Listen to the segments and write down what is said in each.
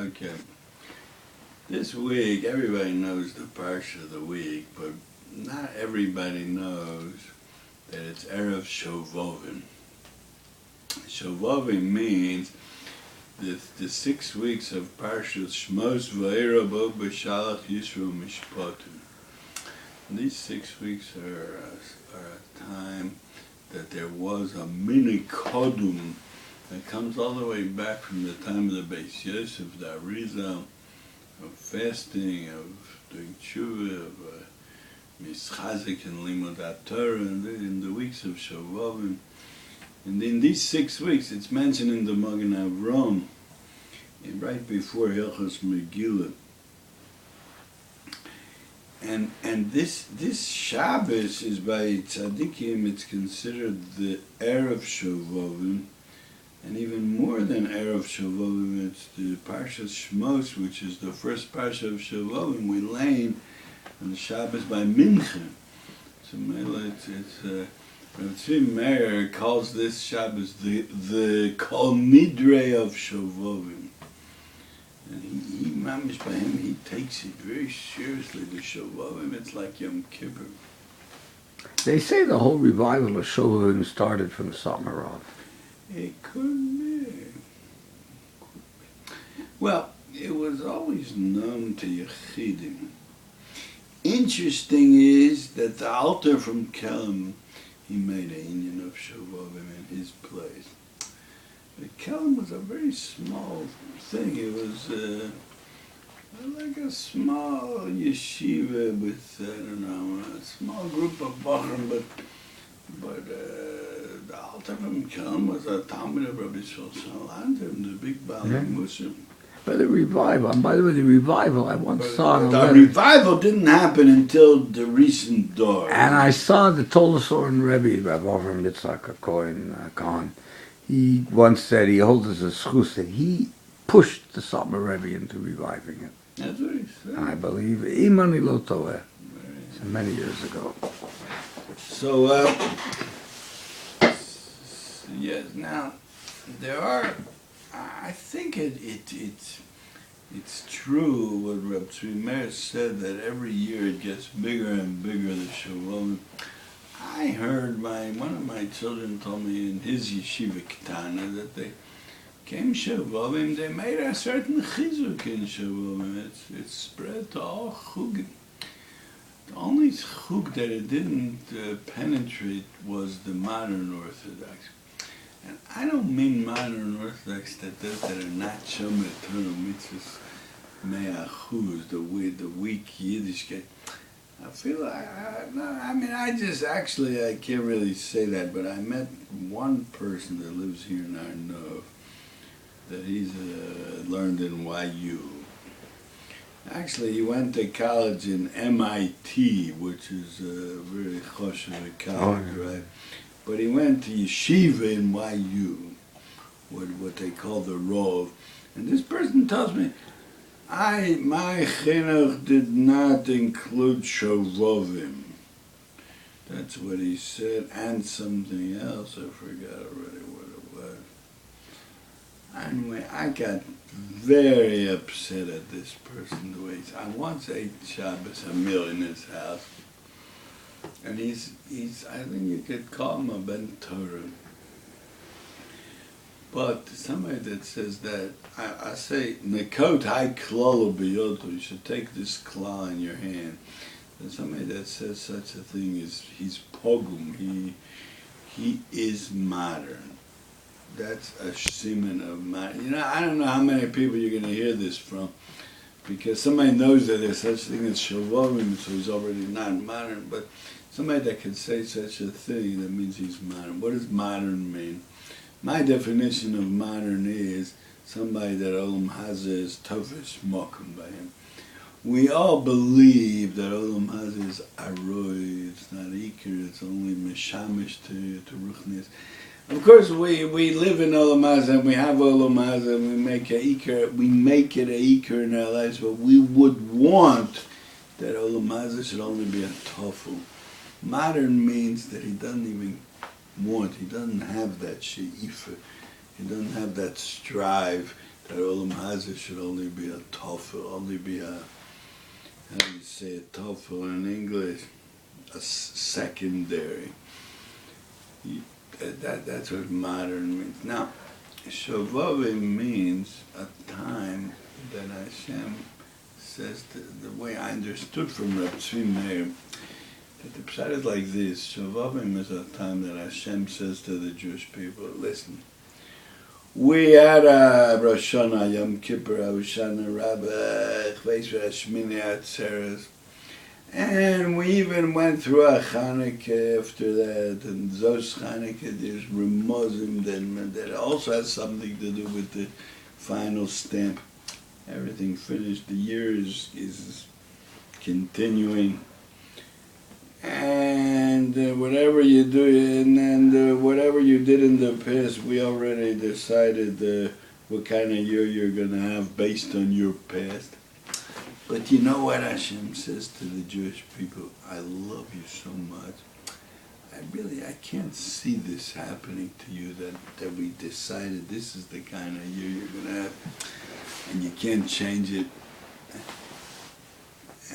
Okay. This week, everybody knows the parsha of the week, but not everybody knows that it's Erev Shovovim. Shovovim means the 6 weeks of Parshas Shmos V'Eira Bo B'Shalach Yisro Mishpatim. These 6 weeks are a time that there was a mini kodum that comes all the way back from the time of the Beis Yosef, the Arizal, of fasting, of doing tshuva, of mischazik and limud Torah, and in the weeks of Shovavim. And in these 6 weeks, it's mentioned in the Magen Avraham, right before Hilchos Megillah. And this Shabbos is by tzaddikim, it's considered the Erev Shovavim, and even more than Erev Shovavim, it's the Parshas Shmos, which is the first Parsha of Shovavim. We learn on the Shabbos by Mincha. So Rav Tzvi Meir calls this Shabbos the Kol Nidre of Shovavim. And he mamish by him, he takes it very seriously. The Shovavim, it's like Yom Kippur. They say the whole revival of Shovavim started from Samarov. It could be. Well, it was always known to Yechidim. Interesting is that the Alter from Kelm, he made an Indian of Shovavim in his place. The Kelm was a very small thing. It was like a small yeshiva with, I don't know, a small group of Bachrim, but the Alter from Kelm was a Talmud of Rabbi Shlomo, the big Bali Muslim. But the revival, and by the way, the revival, I once saw... The revival didn't happen until the recent door. And I saw the Tolosoran Rebbe, Rabbi Avram Yitzhak Cohen, he once said, he holds as a schus that he pushed the Satmar Rebbe into reviving it. That's what he said. I believe, Imani Lo Toeh, many years ago. So, yes, now, there are, I think it's true what Reb Tzvi Meir said, that every year it gets bigger and bigger, the Shovavim. I heard one of my children told me in his yeshiva Ketana that they came Shovavim, they made a certain chizuk in Shovavim. It's spread to all chugim. The only chug that it didn't penetrate was the modern Orthodox. And I don't mean modern Orthodox that are not shomer Torah mitzvahs mea chuz, the weak Yiddishkeit. I feel I can't really say that, but I met one person that lives here in our Nov, that he's learned in YU. Actually, he went to college in MIT, which is a very choshev college, right? But he went to yeshiva in YU, what they call the Rov. And this person tells me, my chinuch did not include Shovavim. That's what he said, and something else, I forgot already what it was. Anyway, I got very upset at this person the way I once ate Shabbos a meal in his house. And he's I think you could call him a Ben Torah. But somebody that says that, I say, Nekot hai klalo biyoto, you should take this klal in your hand. And somebody that says such a thing he's pogum, he is modern. That's a siman of modern. I don't know how many people you're going to hear this from, because somebody knows that there's such a thing as Shovavim, so he's already not modern, but somebody that can say such a thing, that means he's modern. What does modern mean? My definition of modern is somebody that Olam Hazeh is tofish mokum by him. We all believe that Olam Hazeh is aroi, it's not ikir, it's only mishamish to ruchnis. Of course, we live in Olam Hazeh and we have Olam Hazeh and we make it a ikir in our lives, but we would want that Olam Hazeh should only be a tofu. Modern means that he doesn't even want, he doesn't have that she'ifa, he doesn't have that strive, that Olam Hazeh should only be a tofel, only be a, how do you say a tofel in English? A secondary. That's what modern means. Now, Shovavim means a time that Hashem says, the way I understood from Reb Tzvi Meir, that the pshat is like this. Shovavim is a time that Hashem says to the Jewish people, listen, we had a Rosh Hashanah, Yom Kippur, Hoshana Rabbah, Chveis Shmini Atzeres, and we even went through a Chanukah after that, and Zos Chanukah, there's Ramazim, that also has something to do with the final stamp. Everything finished, the year is continuing, and whatever you do, and whatever you did in the past, we already decided what kind of year you're going to have based on your past. But you know what Hashem says to the Jewish people? I love you so much. I can't see this happening to you, that we decided this is the kind of year you're going to have, and you can't change it,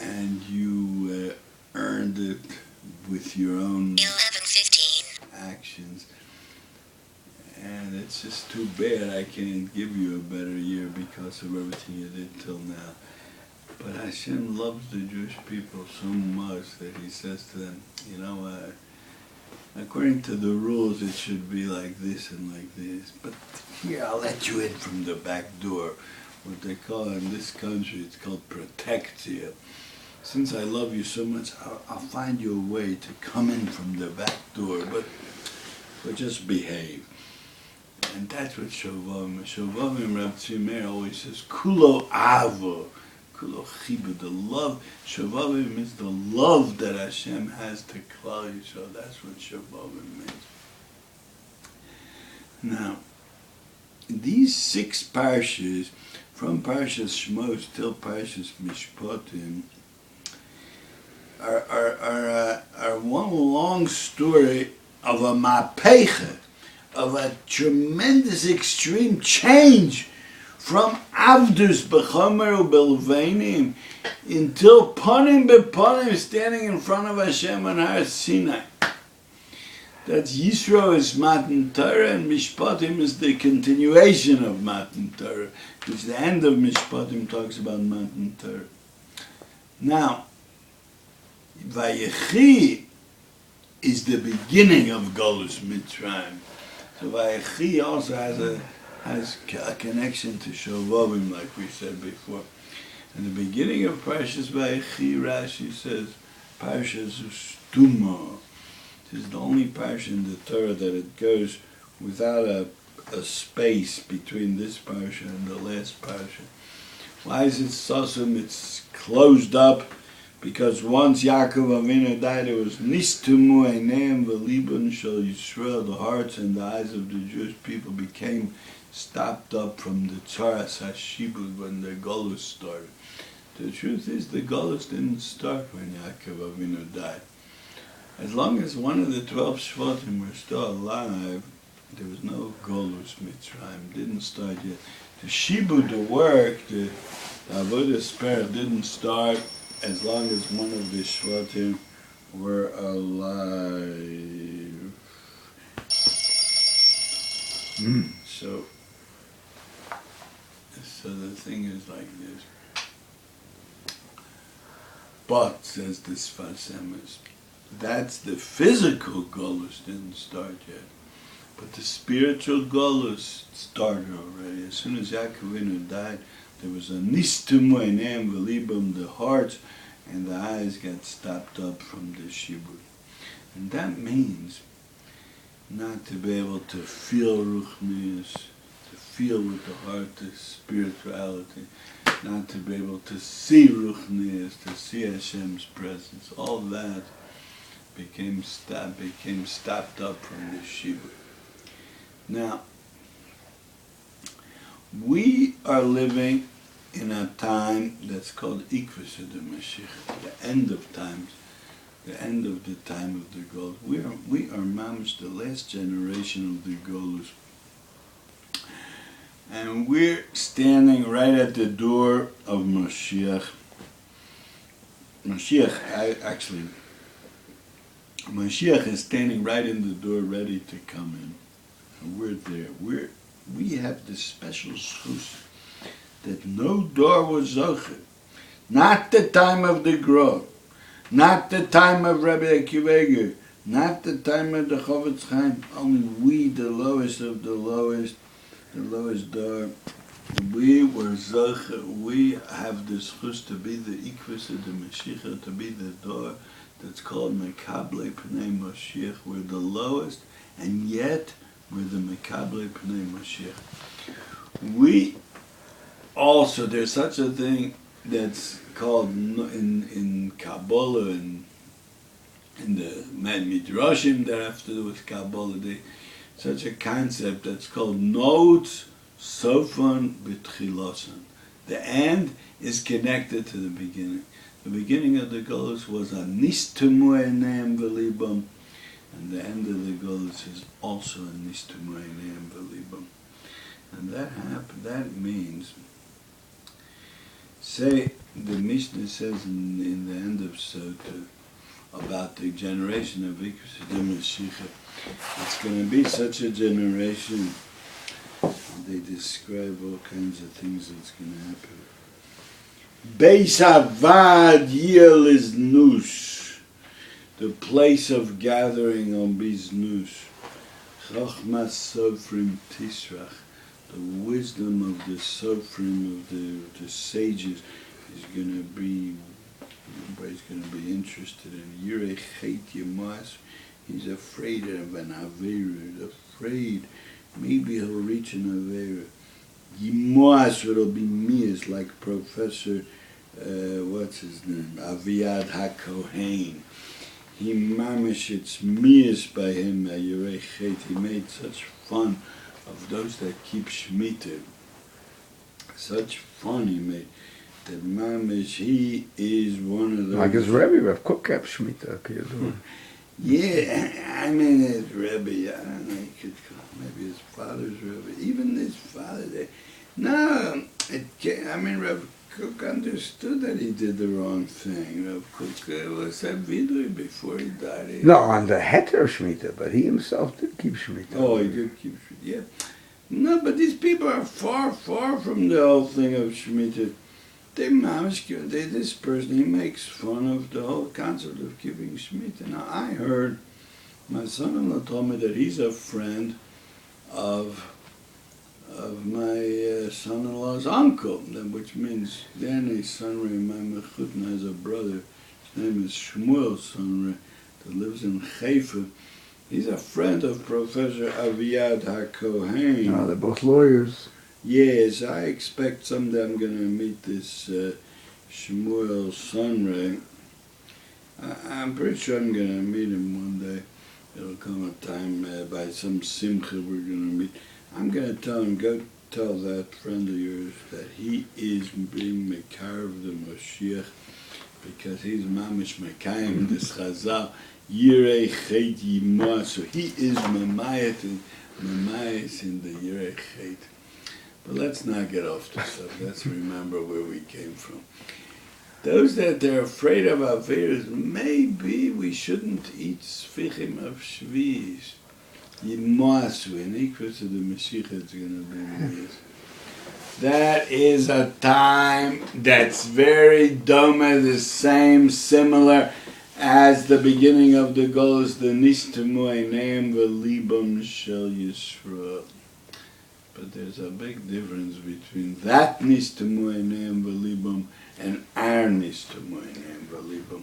and you earned it with your own 11:15 actions. And it's just too bad I can't give you a better year because of everything you did till now. But Hashem loves the Jewish people so much that He says to them, you know, according to the rules it should be like this and like this, but here I'll let you in from the back door. What they call in this country, it's called protectia. Since I love you so much, I'll find you a way to come in from the back door, but just behave. And that's what Shovavim. Shovavim, Reb Tzvi Meir always says, Kulo Avo. The love, Shovavim is the love that Hashem has to Klal Yisrael. That's what Shovavim means. Now, these 6 parshas, from Parshas Shmos till Parshas Mishpatim, are one long story of a mapecha, of a tremendous extreme change from Avdus B'chomer u'Belveinim until Panim B'Panim, standing in front of Hashem on Har Sinai. That's Yisro is Matan Torah, and Mishpatim is the continuation of Matan Torah, which the end of Mishpatim talks about Matan Torah. Now, Vayechi is the beginning of Golus Mitzrayim. So Vayechi also has a connection to Shovavim, like we said before. In the beginning of Parshas Vayechi, Rashi says, Parshas Ustuma. This is the only parsha in the Torah that it goes without a space between this parsha and the last parsha. Why is it Sasum? It's closed up, because once Yaakov Avinu died, it was Nistumu Eineim V'Libun Shel Yisrael, the hearts and the eyes of the Jewish people became stopped up from the Tzaras HaShibud when the Golus started. The truth is, the Golus didn't start when Yaakov Avinu died. As long as one of the 12 Shvatim were still alive, there was no Golus Mitzrayim, didn't start yet. The Shibud, the work, the Avodah Spirit didn't start as long as one of the Shvatim were alive. So the thing is like this. But, says the Sfas Emes, that's the physical Golus didn't start yet. But the spiritual Golus started already. As soon as Yaakov Avinu died, there was a Nistumu Eineim V'Libum, the heart and the eyes got stopped up from the Shibud. And that means not to be able to feel Ruchnius, to feel with the heart the spirituality, not to be able to see Ruchnius, to see Hashem's presence. All that became stopped up from the Shibud. Now, we are living in a time that's called Ikvus of the Mashiach, the end of times, the end of the time of the Golus. We are mamish, the last generation of the Golus. And we're standing right at the door of Mashiach. Mashiach is standing right in the door ready to come in. And we're there. We have this special schus that no door was zoche. Not the time of the Grove, not the time of Rabbi Akiva, not the time of the Chofetz Chaim. Only we, the lowest of the lowest door, we were zoche. We have the schus to be the ikvus of the Mashiach, to be the door that's called Mekable Pnei Mashiach. We're the lowest, and yet we're the Mekable Pnei Mashiach. We also, there's such a thing that's called in Kabbalah and in the Midrashim that have to do with Kabbalah, such a concept that's called Notes Sofan B'Tchilosan. The end is connected to the beginning. The beginning of the Golus was a Nistumu Eneim V'Libam, and the end of the Golus is also a Nistumu Eneim V'Libam. And that means, say, the Mishnah says in the end of Sota about the generation of Ikus Mashiach, it's going to be such a generation. They describe all kinds of things that's going to happen. Beis Avad Yel is Nush, the place of gathering on Biznus. Chochmas Sofrim Tisrach, the wisdom of the Sofrim, of the sages, is going to be, everybody's going to be interested in. Yirei Chet Yemas, he's afraid of an Aveira, afraid maybe he'll reach an Aveira. Yemas, it'll be Mias, like Professor, what's his name, Aviad HaKohen. He mamish, it's Mias by him, Yirei Chet, he made such fun of those that keep Shemitah. Such fun he made. That mamish, he is one of those. Like his Rebbe, Rav Kook kept Shemitah. Yeah, I mean his Rebbe, I don't know, you could call maybe his father's Rebbe, even his father. No, Rav Kook understood that he did the wrong thing. Rav Kook was a vidui before he died. No, on the Heter Shemitah, but he himself did keep Shemitah. Oh, he did keep Shemitah, yeah. No, but these people are far, far from the whole thing of Shemitah. This person, he makes fun of the whole concept of keeping Shemitah. Now, I heard, my son-in-law told me that he's a friend of my son-in-law's uncle, which means Danny Sunray, my mechutna, has a brother. His name is Shmuel Sunray, that lives in Haifa. He's a friend of Professor Aviad HaKohen. No, they're both lawyers. Yes, I expect someday I'm going to meet this Shmuel Sunray. I'm pretty sure I'm going to meet him one day. It'll come a time by some simcha we're going to meet. I'm going to tell him, go tell that friend of yours that he is being Mekar of the Moshiach, because he's Mamish Mekayim, this Chazal, Yirei Chet Yimah. So he is Mamayat in the Yirei Chet. But let's not get off the subject. Let's remember where we came from. Those that they're afraid of Averas, maybe we shouldn't eat Sfichim of Shviz. Yimasu, and equal to the Mashiach, it's going to be Miz. That is a time that's very doma, the same, similar as the beginning of the Golus, the Nistamu Einayim V'Libam Shel Yisrael. But there's a big difference between that Nistamu Einayim V'Libam and our Nistamu Einayim V'Libam.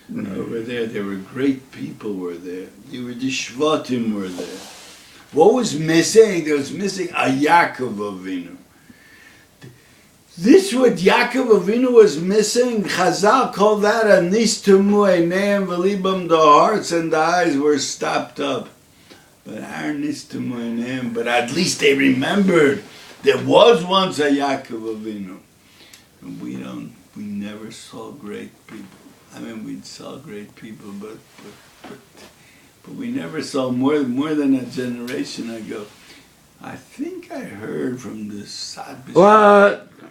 Over there were great people were there. The Shvatim were there. What was missing? There was missing a Yaakov Avinu. This what Yaakov Avinu was missing. Chazal called that a Nistamu Einayim V'Libam. The hearts and the eyes were stopped up. But our Nistamu Einayim, but at least they remembered there was once a Yaakov Avinu. And we never saw great people. I mean, we saw great people, but we never saw more than a generation ago. I think I heard from the Sad Bishop. What?